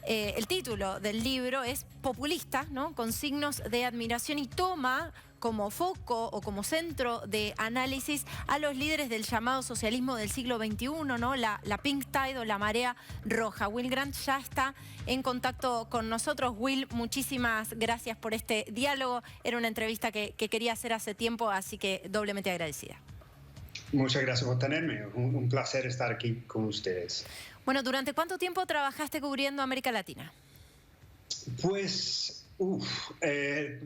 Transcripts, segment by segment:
el título del libro es Populista, ¿no? Con signos de admiración, y toma como foco o como centro de análisis a los líderes del llamado socialismo del siglo XXI, ¿no? La Pink Tide o la marea roja. Will Grant ya está en contacto con nosotros. Will, muchísimas gracias por este diálogo. Era una entrevista que quería hacer hace tiempo, así que doblemente agradecida. Muchas gracias por tenerme. Un placer estar aquí con ustedes. Bueno, ¿durante cuánto tiempo trabajaste cubriendo América Latina? Pues,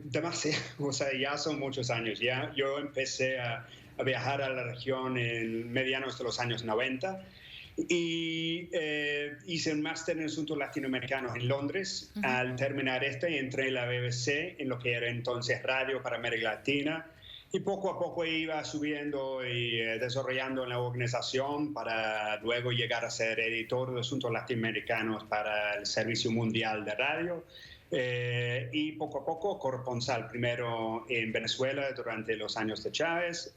demasiado, o sea, ya son muchos años. Ya yo empecé a viajar a la región en medianos de los años 90 y hice un máster en asuntos latinoamericanos en Londres. Al terminar entré en la BBC, en lo que era entonces Radio para América Latina. Y poco a poco iba subiendo y desarrollando en la organización para luego llegar a ser editor de asuntos latinoamericanos para el Servicio Mundial de Radio. Y poco a poco corresponsal, primero en Venezuela durante los años de Chávez,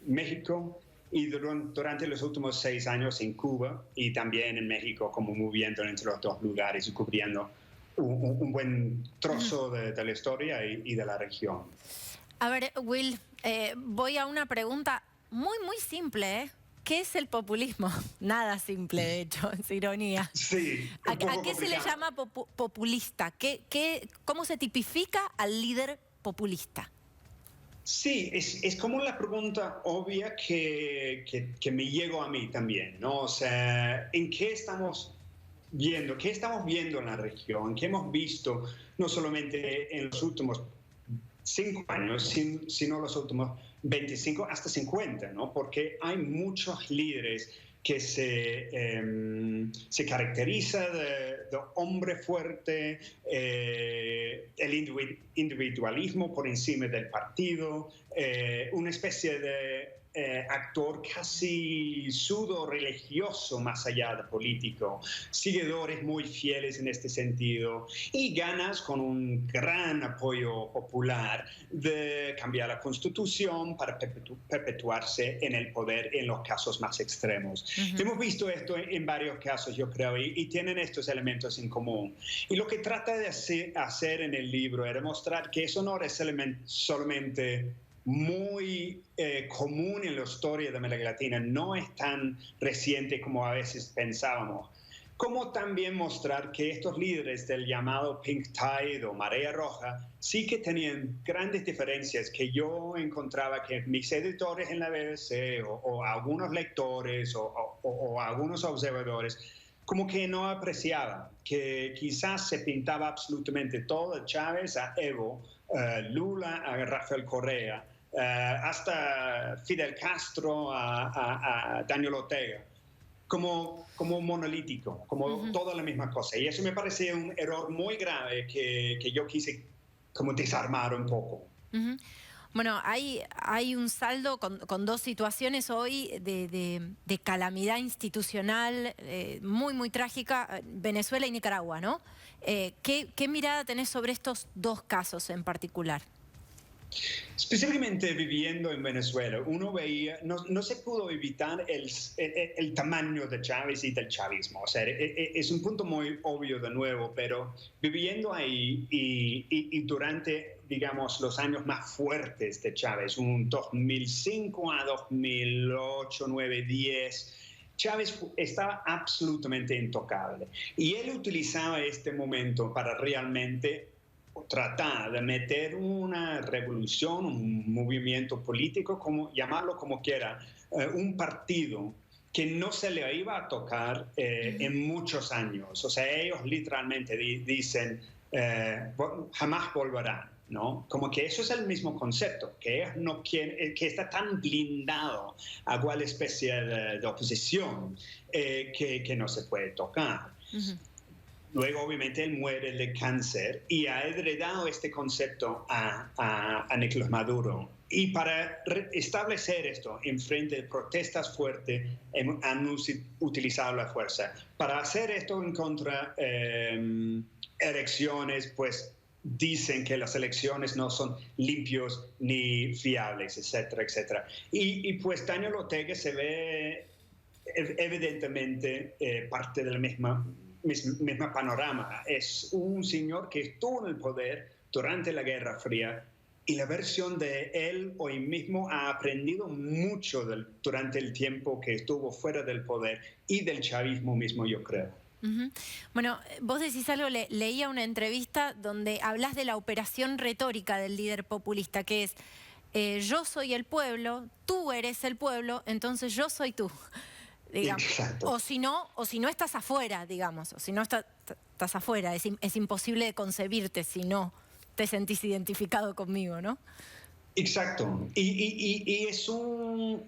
México, y durante los últimos 6 años en Cuba y también en México, como moviendo entre los dos lugares y cubriendo un buen trozo de la historia y de la región. A ver, Will, voy a una pregunta muy, muy simple, ¿eh? ¿Qué es el populismo? Nada simple, de hecho, es ironía. Sí. ¿A qué se le llama populista? ¿Cómo se tipifica al líder populista? Sí, es como la pregunta obvia que me llegó a mí también, ¿no? O sea, ¿en qué estamos viendo? ¿Qué estamos viendo en la región? ¿Qué hemos visto no solamente en los últimos 5 años, sino los últimos 25 hasta 50, ¿no? Porque hay muchos líderes que se caracteriza de hombre fuerte, el individualismo por encima del partido, una especie de actor casi pseudo-religioso más allá de político, seguidores muy fieles en este sentido y ganas con un gran apoyo popular de cambiar la Constitución para perpetuarse en el poder en los casos más extremos. Hemos visto esto en varios casos, yo creo, y tienen estos elementos en común. Y lo que trata de hacer en el libro era mostrar que eso no es solamente muy común en la historia de América Latina, no es tan reciente como a veces pensábamos. Como también mostrar que estos líderes del llamado Pink Tide o Marea Roja sí que tenían grandes diferencias que yo encontraba que mis editores en la BBC o algunos lectores o algunos observadores como que no apreciaban, que quizás se pintaba absolutamente todo, a Chávez, a Evo, Lula, a Rafael Correa, hasta Fidel Castro, a Daniel Ortega, como monolítico, como toda la misma cosa. Y eso me parece un error muy grave que yo quise como desarmar un poco. Bueno, hay un saldo con 2 situaciones hoy de calamidad institucional muy, muy trágica, Venezuela y Nicaragua, ¿no? ¿Qué mirada tenés sobre estos 2 casos en particular? Específicamente viviendo en Venezuela, uno veía, no se pudo evitar el tamaño de Chávez y del chavismo. O sea, es un punto muy obvio de nuevo, pero viviendo ahí y durante, digamos, los años más fuertes de Chávez, un 2005 a 2008, 9, 10, Chávez estaba absolutamente intocable. Y él utilizaba este momento para realmente tratar de meter una revolución, un movimiento político, llamarlo como quiera, un partido que no se le iba a tocar en muchos años. O sea, ellos literalmente dicen, jamás volverán, ¿no? Como que eso es el mismo concepto, que ellos no quieren, que está tan blindado a cual especie de oposición que no se puede tocar. Luego, obviamente, él muere de cáncer y ha heredado este concepto a Nicolás Maduro. Y para establecer esto en frente de protestas fuertes, han utilizado la fuerza. Para hacer esto en contra elecciones, pues dicen que las elecciones no son limpios ni fiables, etcétera, etcétera. Y pues Daniel Ortega se ve evidentemente parte de la misma mismo panorama. Es un señor que estuvo en el poder durante la Guerra Fría y la versión de él hoy mismo ha aprendido mucho durante el tiempo que estuvo fuera del poder y del chavismo mismo, yo creo. Bueno, vos decís algo, leía una entrevista donde hablas de la operación retórica del líder populista, que es yo soy el pueblo, tú eres el pueblo, entonces yo soy tú, digamos. Exacto. O si no estás afuera, digamos, o si no estás afuera, es imposible de concebirte si no te sentís identificado conmigo, ¿no? Exacto. Y es un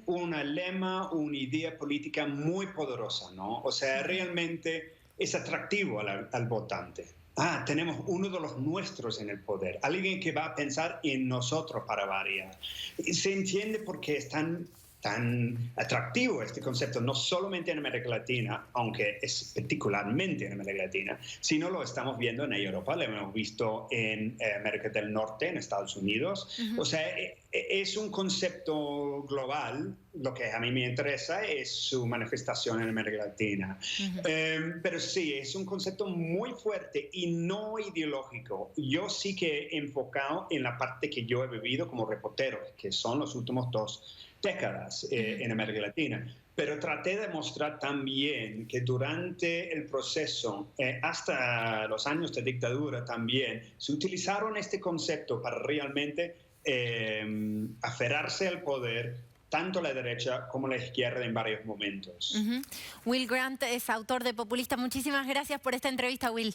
lema, una idea política muy poderosa, ¿no? O sea, realmente es atractivo al votante. Tenemos uno de los nuestros en el poder, alguien que va a pensar en nosotros para variar. Y se entiende por qué es tan atractivo este concepto, no solamente en América Latina, aunque es particularmente en América Latina, sino lo estamos viendo en Europa, lo hemos visto en América del Norte, en Estados Unidos. O sea, es un concepto global. Lo que a mí me interesa es su manifestación en América Latina. Pero sí, es un concepto muy fuerte y no ideológico. Yo sí que he enfocado en la parte que yo he vivido como reportero, que son los últimos 2 décadas en América Latina. Pero traté de mostrar también que durante el proceso, hasta los años de dictadura también, se utilizaron este concepto para realmente aferrarse al poder, tanto la derecha como la izquierda en varios momentos. Will Grant es autor de Populista. Muchísimas gracias por esta entrevista, Will.